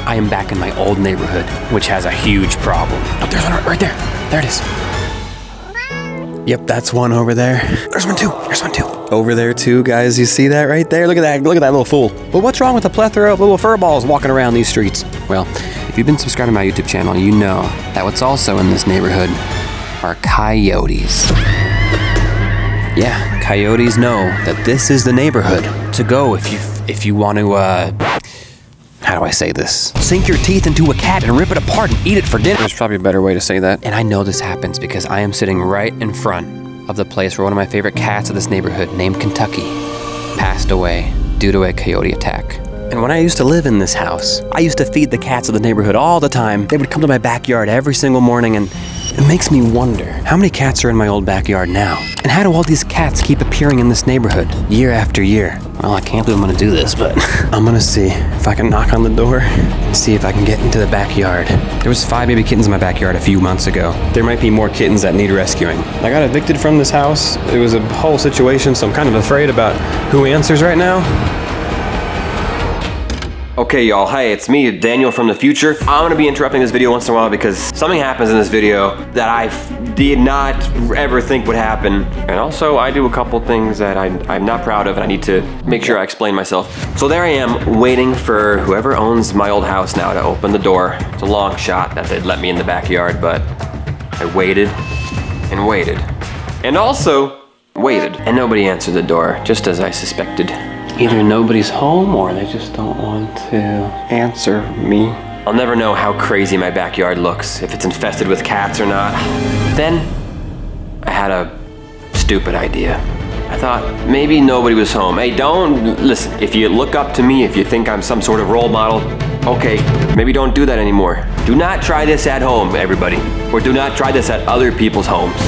I am back in my old neighborhood, which has a huge problem. Oh, there's one right there. There it is. Yep, that's one over there. There's one too. There's one too. Over there too, guys. You see that right there? Look at that. Look at that little fool. But what's wrong with a plethora of little fur balls walking around these streets? Well, if you've been subscribed to my YouTube channel, you know that what's also in this neighborhood are coyotes. Yeah, coyotes know that this is the neighborhood to go if you want to, how do I say this? Sink your teeth into a cat and rip it apart and eat it for dinner. There's probably a better way to say that. And I know this happens because I am sitting right in front of the place where one of my favorite cats of this neighborhood, named Kentucky, passed away due to a coyote attack. And when I used to live in this house, I used to feed the cats of the neighborhood all the time. They would come to my backyard every single morning, and it makes me wonder, how many cats are in my old backyard now? And how do all these cats keep appearing in this neighborhood year after year? Well, I can't believe I'm gonna do this, but I'm gonna see if I can knock on the door and see if I can get into the backyard. There was 5 baby kittens in my backyard a few months ago. There might be more kittens that need rescuing. I got evicted from this house. It was a whole situation, so I'm kind of afraid about who answers right now. Okay, y'all, hey, it's me, Daniel from the future. I'm gonna be interrupting this video once in a while because something happens in this video that I did not ever think would happen. And also, I do a couple things that I'm not proud of, and I need to make sure I explain myself. So there I am, waiting for whoever owns my old house now to open the door. It's a long shot that they'd let me in the backyard, but I waited and waited. And also, waited. And nobody answered the door, just as I suspected. Either nobody's home or they just don't want to answer me. I'll never know how crazy my backyard looks, if it's infested with cats or not. Then, I had a stupid idea. I thought maybe nobody was home. Hey, listen, if you look up to me, if you think I'm some sort of role model, okay, maybe don't do that anymore. Do not try this at home, everybody. Or do not try this at other people's homes.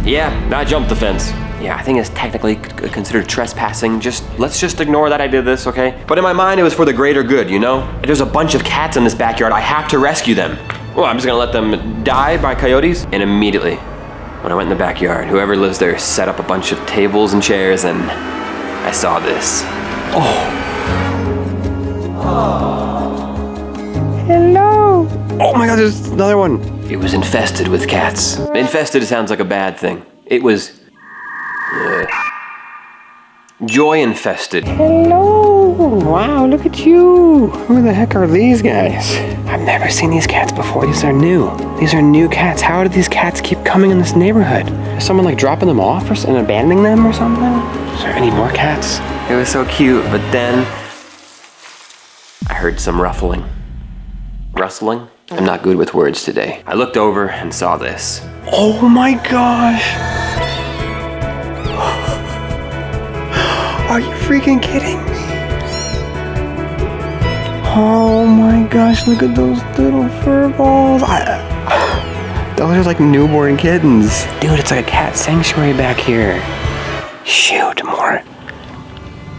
Yeah, I jumped the fence. Yeah, I think it's technically considered trespassing. Let's just ignore that I did this, okay? But in my mind, it was for the greater good, you know? There's a bunch of cats in this backyard. I have to rescue them. Well, I'm just gonna let them die by coyotes. And immediately, when I went in the backyard, whoever lives there set up a bunch of tables and chairs, and I saw this. Oh. Hello. Oh my God, there's another one. It was infested with cats. Infested sounds like a bad thing. It was joy infested. Hello, wow, look at you. Who the heck are these guys? I've never seen these cats before. These are new. These are new cats. How did these cats keep coming in this neighborhood? Is someone like dropping them off and abandoning them or something? Is there any more cats? It was so cute, but then I heard some ruffling. Rustling? I'm not good with words today. I looked over and saw this. Oh my gosh! Are you freaking kidding me? Oh my gosh, look at those little fur balls. Those are like newborn kittens. Dude, it's like a cat sanctuary back here. Shoot, more.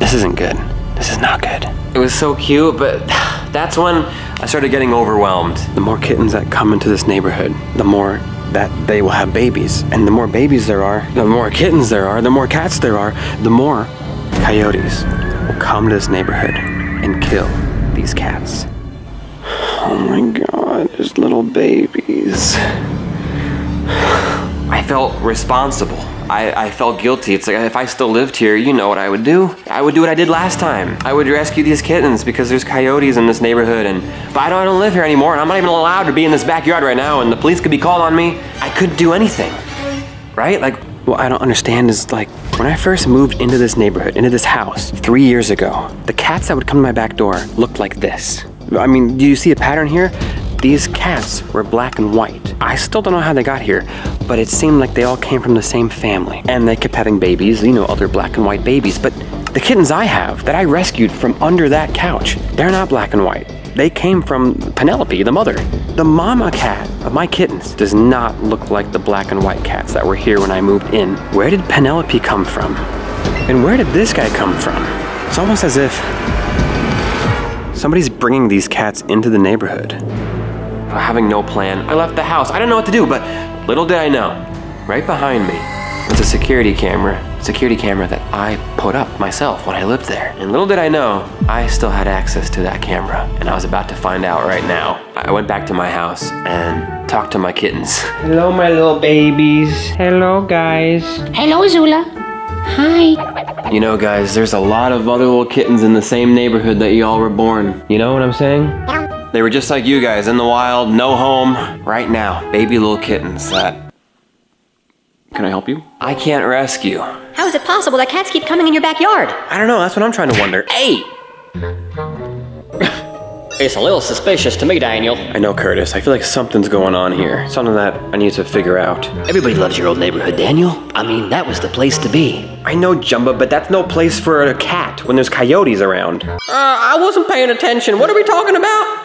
This isn't good. This is not good. It was so cute, but that's when I started getting overwhelmed. The more kittens that come into this neighborhood, the more that they will have babies. And the more babies there are, the more kittens there are, the more cats there are, the more coyotes will come to this neighborhood and kill these cats. Oh my God, there's little babies. I felt responsible. I felt guilty. It's like, if I still lived here, you know what I would do. I would do what I did last time. I would rescue these kittens because there's coyotes in this neighborhood, but I don't live here anymore, and I'm not even allowed to be in this backyard right now, and the police could be called on me. I couldn't do anything, right? Like, what I don't understand is, like, when I first moved into this neighborhood, into this house 3 years ago, the cats that would come to my back door looked like this. I mean, do you see a pattern here? These cats were black and white. I still don't know how they got here, but it seemed like they all came from the same family. And they kept having babies, you know, other black and white babies. But the kittens I have, that I rescued from under that couch, they're not black and white. They came from Penelope, the mother. The mama cat of my kittens does not look like the black and white cats that were here when I moved in. Where did Penelope come from? And where did this guy come from? It's almost as if somebody's bringing these cats into the neighborhood. Having no plan, I left the house. I didn't know what to do, but little did I know, right behind me was a security camera security camera that I put up myself when I lived there. And little did I know, I still had access to that camera. And I was about to find out right now. I went back to my house and talked to my kittens. Hello, my little babies. Hello, guys. Hello, Zula. Hi. You know, guys, there's a lot of other little kittens in the same neighborhood that y'all were born. You know what I'm saying? They were just like you guys, in the wild, no home. Right now, baby little kittens that... Can I help you? I can't rescue. How is it possible that cats keep coming in your backyard? I don't know, that's what I'm trying to wonder. Hey! It's a little suspicious to me, Daniel. I know, Curtis. I feel like something's going on here. Something that I need to figure out. Everybody loves your old neighborhood, Daniel. I mean, that was the place to be. I know, Jumba, but that's no place for a cat when there's coyotes around. I wasn't paying attention. What are we talking about?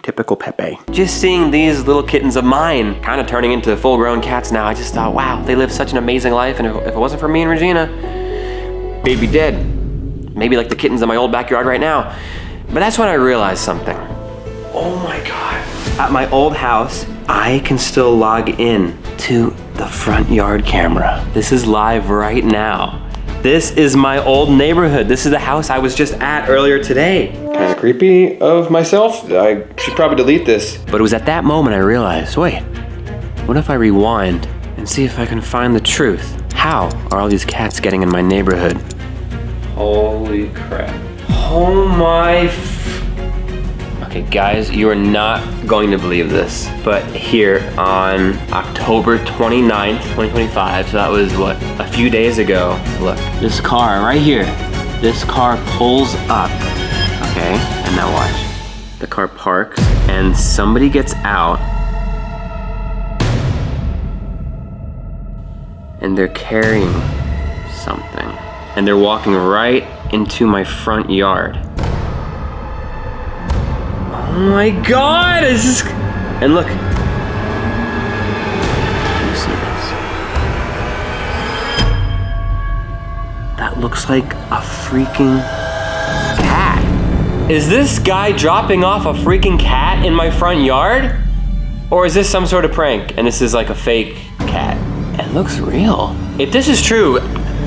Typical Pepe. Just seeing these little kittens of mine kind of turning into full-grown cats now, I just thought, wow, they live such an amazing life, and if it wasn't for me and Regina, they'd be dead. Maybe like the kittens in my old backyard right now. But that's when I realized something. Oh my God. At my old house, I can still log in to the front yard camera. This is live right now. This is my old neighborhood. This is the house I was just at earlier today. Kind of creepy of myself. I should probably delete this. But it was at that moment I realized, wait, what if I rewind and see if I can find the truth? How are all these cats getting in my neighborhood? Holy crap. Oh my... Okay, guys, you are not going to believe this, but here on October 29th, 2025, so that was what, a few days ago, look, this car right here, this car pulls up, okay, and now watch. The car parks, and somebody gets out, and they're carrying something, and they're walking right into my front yard. Oh my God, this is... And look. Can you see this? That looks like a freaking cat. Is this guy dropping off a freaking cat in my front yard? Or is this some sort of prank and this is like a fake cat? It looks real. If this is true,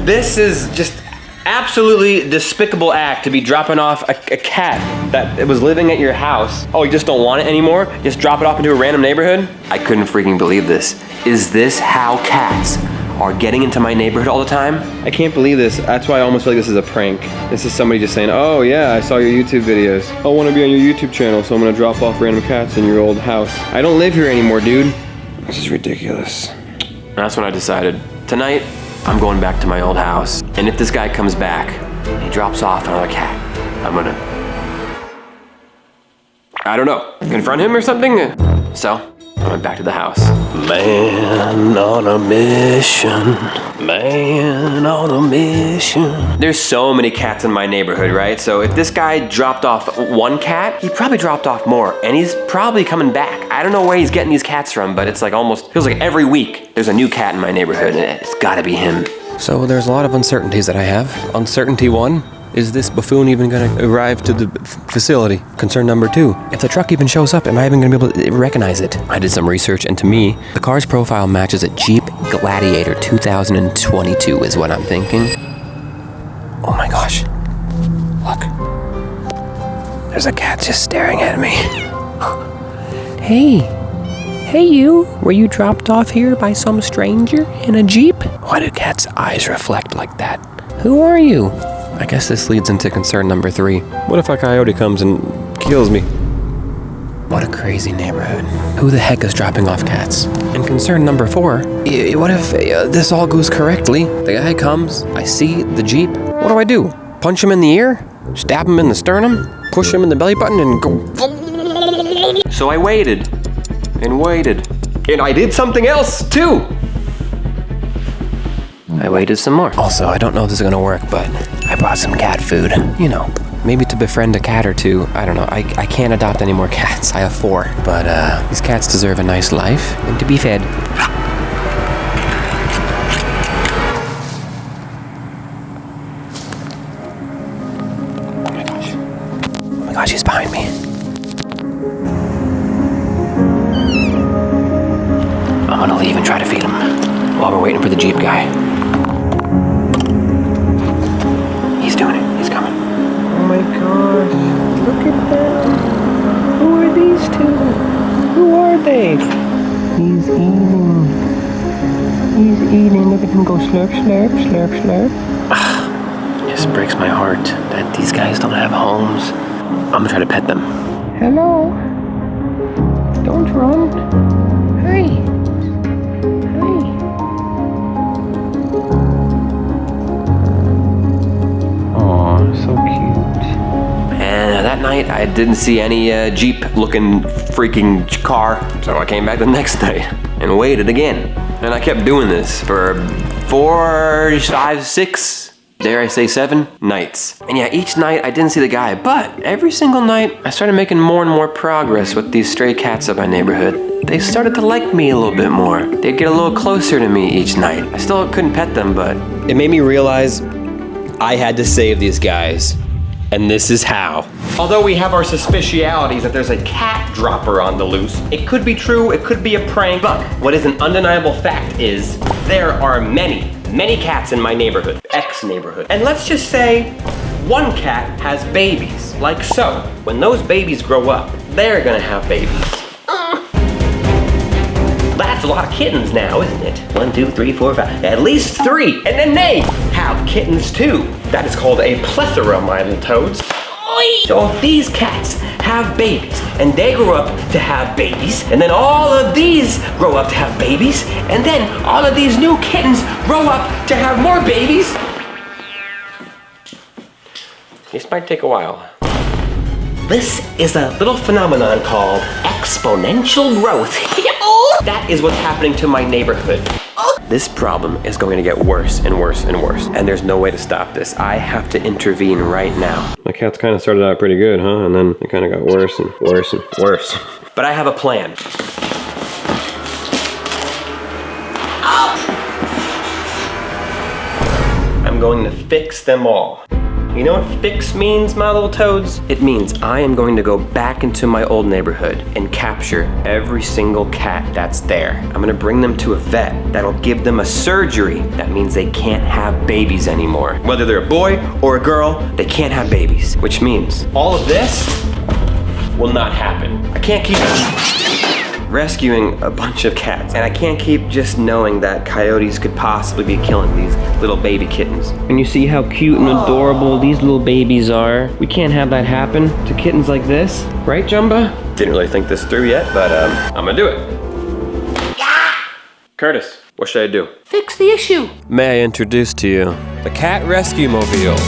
this is just absolutely despicable act to be dropping off a cat that was living at your house. Oh, you just don't want it anymore? Just drop it off into a random neighborhood? I couldn't freaking believe this. Is this how cats are getting into my neighborhood all the time? I can't believe this. That's why I almost feel like this is a prank. This is somebody just saying, oh yeah, I saw your YouTube videos. I want to be on your YouTube channel, so I'm gonna drop off random cats in your old house. I don't live here anymore, dude. This is ridiculous. That's when I decided, tonight, I'm going back to my old house. And if this guy comes back, he drops off another cat, I'm gonna, I don't know, confront him or something? So, I went back to the house. Man on a mission, man on a mission. There's so many cats in my neighborhood, right? So if this guy dropped off one cat, he probably dropped off more, and he's probably coming back. I don't know where he's getting these cats from, but it's like almost, feels like every week there's a new cat in my neighborhood, and it's gotta be him. So there's a lot of uncertainties that I have. Uncertainty 1, is this buffoon even gonna arrive to the facility? Concern number 2, if the truck even shows up, am I even gonna be able to recognize it? I did some research, and to me, the car's profile matches a Jeep Gladiator 2022 is what I'm thinking. Oh my gosh. Look. There's a cat just staring at me. Hey. Hey you, were you dropped off here by some stranger in a Jeep? Why do cats' eyes reflect like that? Who are you? I guess this leads into concern number 3. What if a coyote comes and kills me? What a crazy neighborhood. Who the heck is dropping off cats? And concern number 4, what if this all goes correctly? The guy comes, I see the Jeep. What do? Punch him in the ear? Stab him in the sternum? Push him in the belly button and go... So I waited. And waited. And I did something else too. I waited some more. Also, I don't know if this is gonna work, but I brought some cat food. You know, maybe to befriend a cat or two. I don't know, I can't adopt any more cats. I have 4. But these cats deserve a nice life and to be fed. Oh my gosh. Oh my gosh, he's behind me. I'm gonna leave and try to feed him while we're waiting for the Jeep guy. safe. He's eating. He's eating. Look at him go slurp, slurp, slurp, slurp. This breaks my heart that these guys don't have homes. I'm gonna try to pet them. Hello. Don't run. Hi. Hi. Aw, so cute. And that night, I didn't see any Jeep-looking freaking car, so I came back the next night and waited again. And I kept doing this for 4, 5, 6, dare I say 7 nights. And yeah, each night I didn't see the guy, but every single night I started making more and more progress with these stray cats of my neighborhood. They started to like me a little bit more. They'd get a little closer to me each night. I still couldn't pet them, but it made me realize I had to save these guys. And this is how. Although we have our suspicialities that there's a cat dropper on the loose, it could be true, it could be a prank, but what is an undeniable fact is there are many cats in my neighborhood, ex-neighborhood. And let's just say one cat has babies, like so. When those babies grow up, they're gonna have babies. That's a lot of kittens now, isn't it? 1, 2, 3, 4, 5, at least 3. And then they have kittens too. That is called a plethora, my little toads. So if these cats have babies, and they grow up to have babies, and then all of these grow up to have babies, and then all of these new kittens grow up to have more babies. This might take a while. This is a little phenomenon called exponential growth. That is what's happening to my neighborhood. This problem is going to get worse and worse and worse, and there's no way to stop this. I have to intervene right now. My cats kind of started out pretty good, huh? And then it kind of got worse and worse and worse. But I have a plan. I'm going to fix them all. You know what fix means, my little toads? It means I am going to go back into my old neighborhood and capture every single cat that's there. I'm gonna bring them to a vet that'll give them a surgery. That means they can't have babies anymore. Whether they're a boy or a girl, they can't have babies. Which means all of this will not happen. I can't keep rescuing a bunch of cats, and I can't keep just knowing that coyotes could possibly be killing these little baby kittens. And you see how cute and adorable these little babies are. We can't have that happen to kittens like this, right, Jumba? Didn't really think this through yet, but I'm gonna do it. Curtis, what should I do? Fix the issue. May I introduce to you the Cat Rescue Mobile.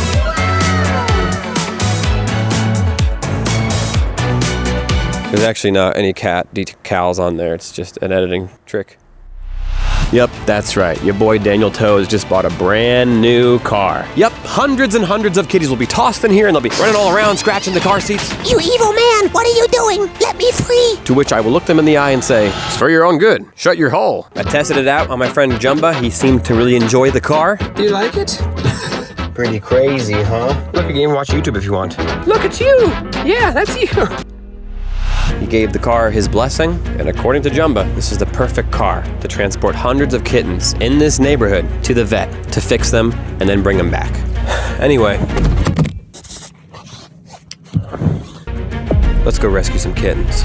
There's actually not any cat decals on there, it's just an editing trick. Yep, that's right. Your boy Daniel Toes just bought a brand new car. Yep, hundreds and hundreds of kitties will be tossed in here and they'll be running all around, scratching the car seats. You evil man, what are you doing? Let me free! To which I will look them in the eye and say, it's for your own good. Shut your hole. I tested it out on my friend Jumba. He seemed to really enjoy the car. Do you like it? Pretty crazy, huh? Look, you can even watch YouTube if you want. Look, it's you! Yeah, that's you! He gave the car his blessing, and according to Jumba, this is the perfect car to transport hundreds of kittens in this neighborhood to the vet to fix them and then bring them back. Anyway, let's go rescue some kittens.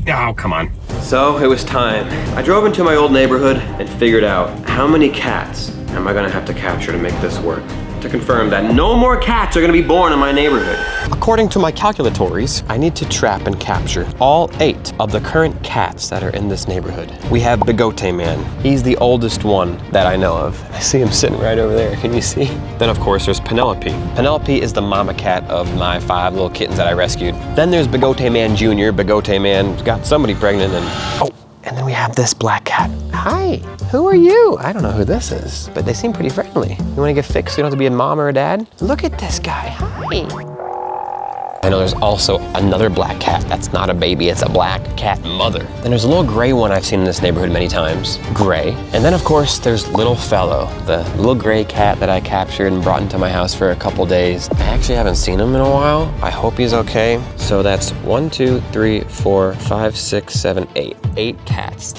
Oh, come on. So it was time. I drove into my old neighborhood and figured out how many cats am I gonna have to capture to make this work. To confirm that no more cats are gonna be born in my neighborhood. According to my calculatories, I need to trap and capture all 8 of the current cats that are in this neighborhood. We have Bigote Man. He's the oldest one that I know of. I see him sitting right over there, can you see? Then of course there's Penelope. Penelope is the mama cat of my 5 little kittens that I rescued. Then there's Bigote Man Jr. Bigote Man got somebody pregnant and, oh, and then we have this black cat. Hi, who are you? I don't know who this is, but they seem pretty friendly. You wanna get fixed so you don't have to be a mom or a dad? Look at this guy, hi. I know there's also another black cat. That's not a baby, it's a black cat mother. Then there's a little gray one I've seen in this neighborhood many times, Gray. And then of course there's Little Fellow, the little gray cat that I captured and brought into my house for a couple days. I actually haven't seen him in a while. I hope he's okay. So that's 1, 2, 3, 4, 5, 6, 7, 8. 8 cats.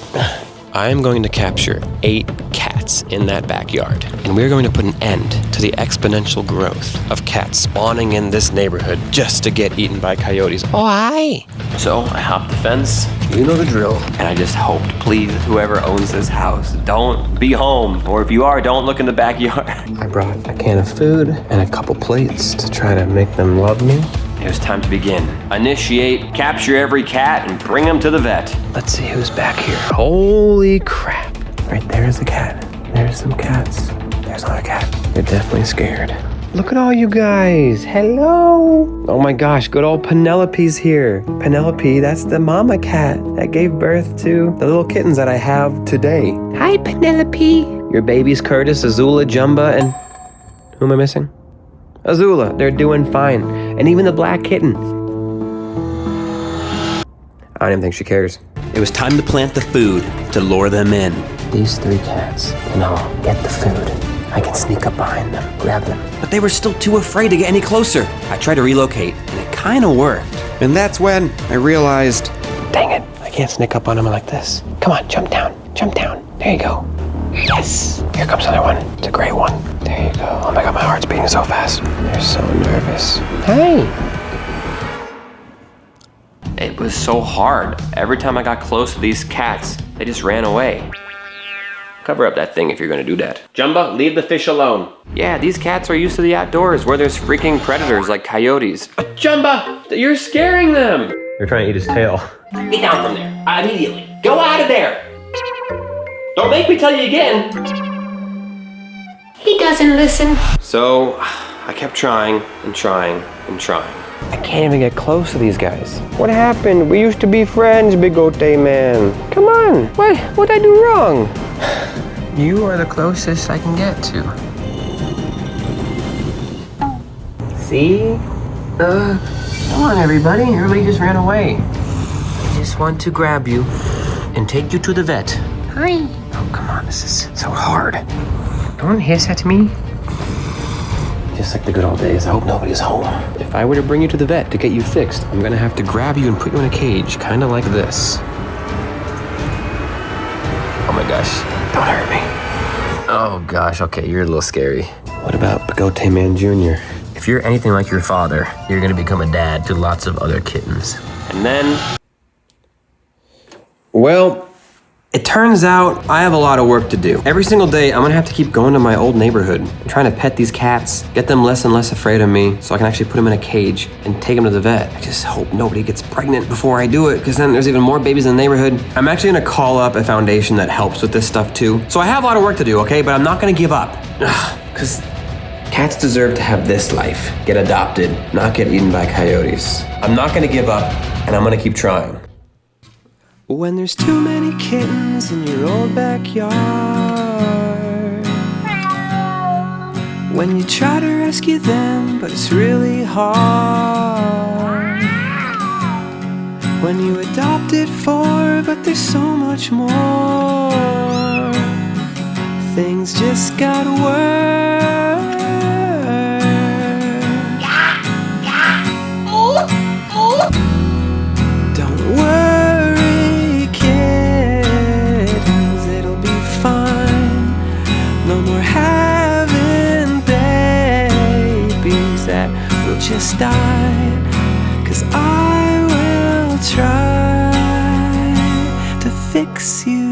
I am going to capture 8 cats in that backyard, and we're going to put an end to the exponential growth of cats spawning in this neighborhood just to get eaten by coyotes. Oh, hi! So I hopped the fence, you know the drill, and I just hoped, please, whoever owns this house, don't be home, or if you are, don't look in the backyard. I brought a can of food and a couple plates to try to make them love me. It was time to begin. Initiate, capture every cat, and bring them to the vet. Let's see who's back here. Holy crap. Right there's a cat. There's some cats. There's another cat. They're definitely scared. Look at all you guys. Hello. Oh my gosh, good old Penelope's here. Penelope, that's the mama cat that gave birth to the little kittens that I have today. Hi, Penelope. Your babies, Curtis, Azula, Jumba, and who am I missing? Azula, they're doing fine. And even the black kitten. I don't even think she cares. It was time to plant the food to lure them in. These 3 cats can all get the food. I can sneak up behind them, grab them. But they were still too afraid to get any closer. I tried to relocate, and it kind of worked. And that's when I realized, dang it, I can't sneak up on them like this. Come on, jump down, jump down. There you go. Yes, here comes another one. It's a gray one. There you go. Oh my God, my heart's beating so fast. They're so nervous. Hey. It was so hard. Every time I got close to these cats, they just ran away. Cover up that thing if you're gonna do that. Jumba, leave the fish alone. Yeah, these cats are used to the outdoors where there's freaking predators like coyotes. Jumba, you're scaring them. They're trying to eat his tail. Get down from there, immediately. Go out of there. Don't make me tell you again. He doesn't listen. So, I kept trying and trying and trying. I can't even get close to these guys. What happened? We used to be friends, Bigote man. Come on, what'd I do wrong? You are the closest I can get to. See? Come on everybody, everybody just ran away. I just want to grab you and take you to the vet. Hi. Oh, come on, this is so hard. Don't hiss at me. Just like the good old days, I hope nobody's home. If I were to bring you to the vet to get you fixed, I'm gonna have to grab you and put you in a cage, kind of like this. Oh my gosh, don't hurt me. Oh gosh, okay, you're a little scary. What about Bigote Man Jr.? If you're anything like your father, you're gonna become a dad to lots of other kittens. And then... Well, it turns out I have a lot of work to do. Every single day, I'm gonna have to keep going to my old neighborhood and trying to pet these cats, get them less and less afraid of me so I can actually put them in a cage and take them to the vet. I just hope nobody gets pregnant before I do it, because then there's even more babies in the neighborhood. I'm actually gonna call up a foundation that helps with this stuff too. So I have a lot of work to do, okay? But I'm not gonna give up. Because cats deserve to have this life, get adopted, not get eaten by coyotes. I'm not gonna give up, and I'm gonna keep trying. When there's too many kittens in your old backyard, when you try to rescue them, but it's really hard, when you adopted 4, but there's so much more, things just got worse. Don't worry, kittens, it'll be fine. No more having babies that will just die. 'Cause I will try to fix you.